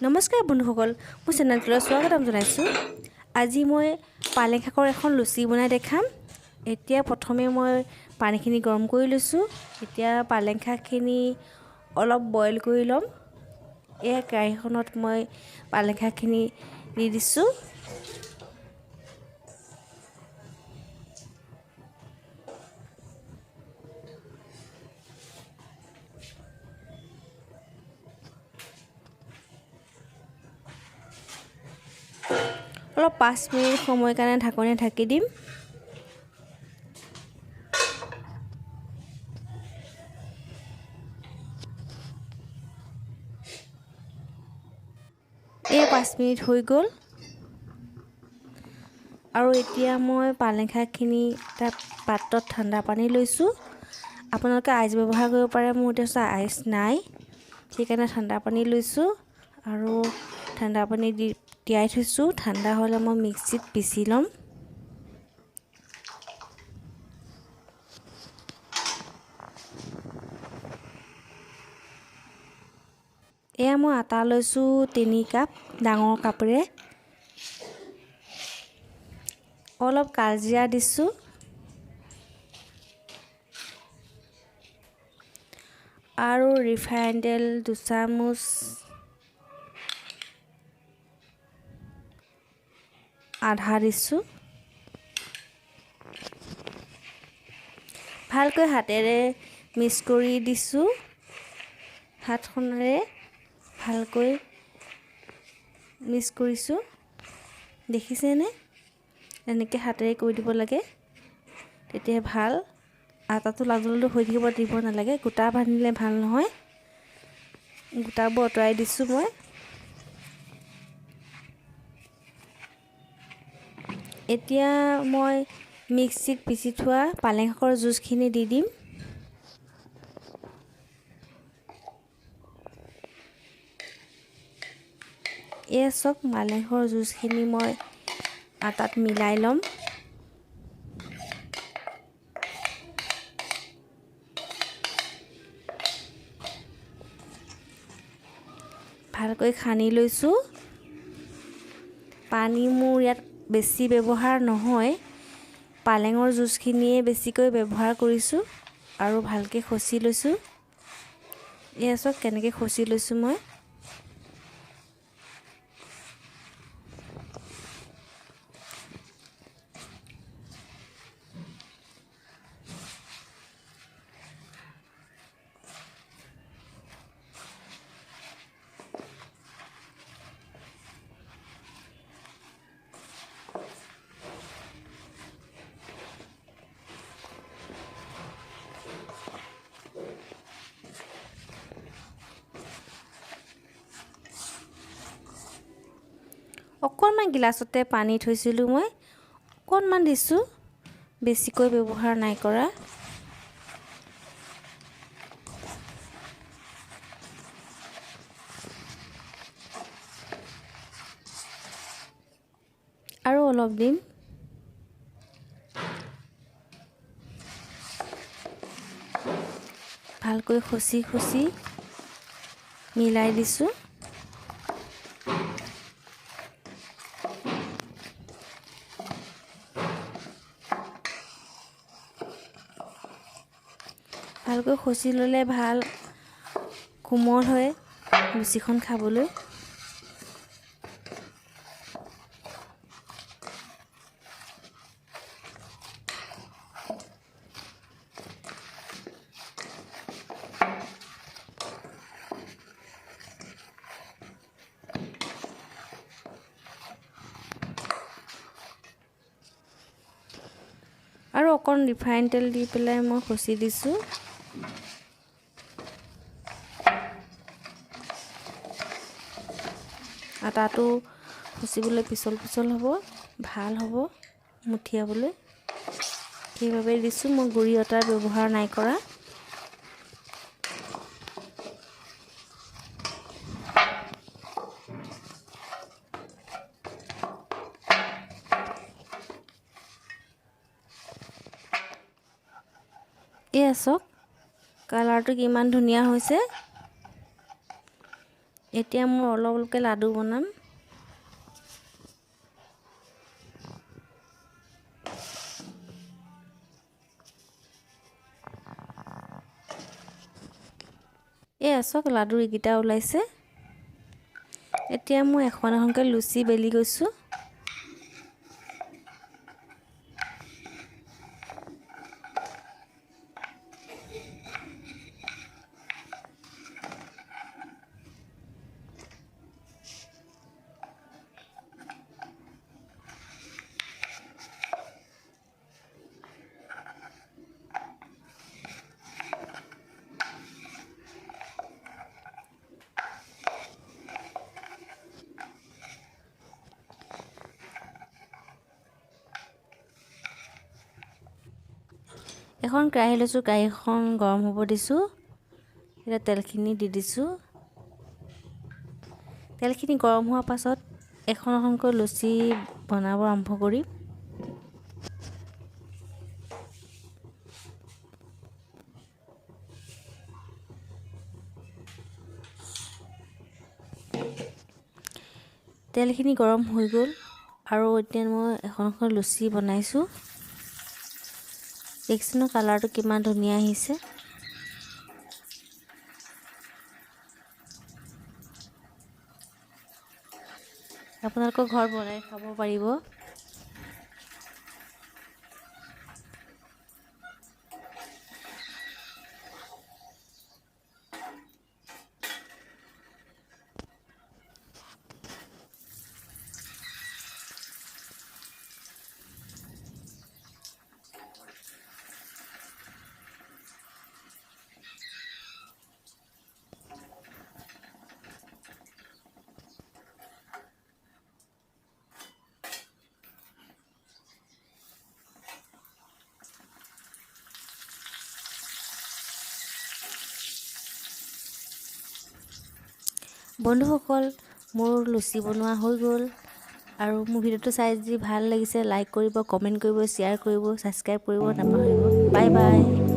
নমস্কাৰ বন্ধুসকল, মোৰ চেনেলটোলৈ স্বাগতম জনাইছোঁ। আজি মই পালেং শাকৰ এখন লুচি বনাই দেখাম। এতিয়া প্ৰথমে মই পানীখিনি গৰম কৰি লৈছোঁ। এতিয়া পালেং শাকখিনি অলপ বইল কৰি ল'ম। এই কেৰাহীখনত মই পালেং শাকখিনি দি দিছোঁ। অলপ 5 মিনিট সময় কাৰণে ঢাকনি ঢাকি দিম। এই 5 মিনিট হৈ গ'ল আৰু এতিয়া মই পালেং শাকখিনি এটা পাত্ৰত ঠাণ্ডা পানী লৈছোঁ। আপোনালোকে আইচ ব্যৱহাৰ কৰিব পাৰে, মোৰ এতিয়া আইচ নাই, সেইকাৰণে ঠাণ্ডা পানী লৈছোঁ আৰু ঠাণ্ডা পানী দি তিয়াই থৈছোঁ। ঠাণ্ডা হ'লে মই মিক্সিত পিচি ল'ম। এয়া মই আটা লৈছোঁ 3 কাপ ডাঙৰ কাপেৰে। অলপ কালজিৰা দিছোঁ আৰু ৰিফাইন তেল 2 চামুচ, আধা দিছোঁ। ভালকৈ হাতেৰে মিক্স কৰি দিছোঁ। হাতখনেৰে ভালকৈ মিক্স কৰিছোঁ, দেখিছেনে? এনেকৈ হাতেৰে কৰি দিব লাগে, তেতিয়া ভাল। আটাটো লাডু হৈ দিব নালাগে, গোটা বান্ধিলে ভাল নহয়। গোটাবোৰ আঁতৰাই দিছোঁ মই। এতিয়া মই মিক্সিত পিচি থোৱা পালেং শাকৰ জুচখিনি দি দিম। এয়া চাওক, পালেং শাকৰ জুচখিনি মই আটাত মিলাই ল'ম। ভালকৈ সানি লৈছোঁ। পানী মোৰ ইয়াত বেছি ব্যৱহাৰ নহয়, পালেঙৰ জুচখিনিয়ে বেছিকৈ ব্যৱহাৰ কৰিছোঁ আৰু ভালকৈ খচি লৈছোঁ। এয়া চাওক কেনেকৈ খচি লৈছোঁ মই। অকণমান গিলাচতে পানী থৈছিলোঁ মই, অকণমান দিছোঁ, বেছিকৈ ব্যৱহাৰ নাই কৰা। আৰু অলপ দিম। ভালকৈ খচি খচি মিলাই দিছোঁ। ভালকৈ খচি ল'লে ভাল, কোমল হয় লুচিখন খাবলৈ। আৰু অকণ ৰিফাইন তেল দি পেলাই মই খচি দিছোঁ। আটাটো খচিবলৈ পিছল পিছল হ'ব, ভাল হ'ব মুঠিয়াবলৈ, সেইবাবে দিছোঁ। মই গুড়ি আটাৰ ব্যৱহাৰ নাই কৰা। এয়া চাওক কালাৰটো কিমান ধুনীয়া হৈছে। এতিয়া মই অলপ অলপকৈ লাডু বনাম। চাওক লাডুৰ এইকেইটা ওলাইছে। এতিয়া মই এখন এখনকৈ লুচি বেলি গৈছোঁ। এখন কেৰাহী লৈছোঁ, কেৰাহীখন গৰম হ'ব দিছোঁ। এতিয়া তেলখিনি দি দিছোঁ। তেলখিনি গৰম হোৱাৰ পাছত এখন এখনকৈ লুচি বনাব আৰম্ভ কৰিম। তেলখিনি গৰম হৈ গ'ল আৰু এতিয়া মই এখন এখন লুচি বনাইছোঁ। দেখিছেনে কালাৰটো কিমান ধুনীয়া আহিছে। আপোনালোকৰ ঘৰত বনাই খাব পাৰিব। বন্ধুসকল, মোৰ লুচি বনোৱা হৈ গ'ল। আৰু মোৰ ভিডিঅ'টো চাই যদি ভাল লাগিছে লাইক কৰিব, কমেণ্ট কৰিব, শ্বেয়াৰ কৰিব, ছাবস্ক্ৰাইব কৰিব নাপাহৰিব। Bye bye.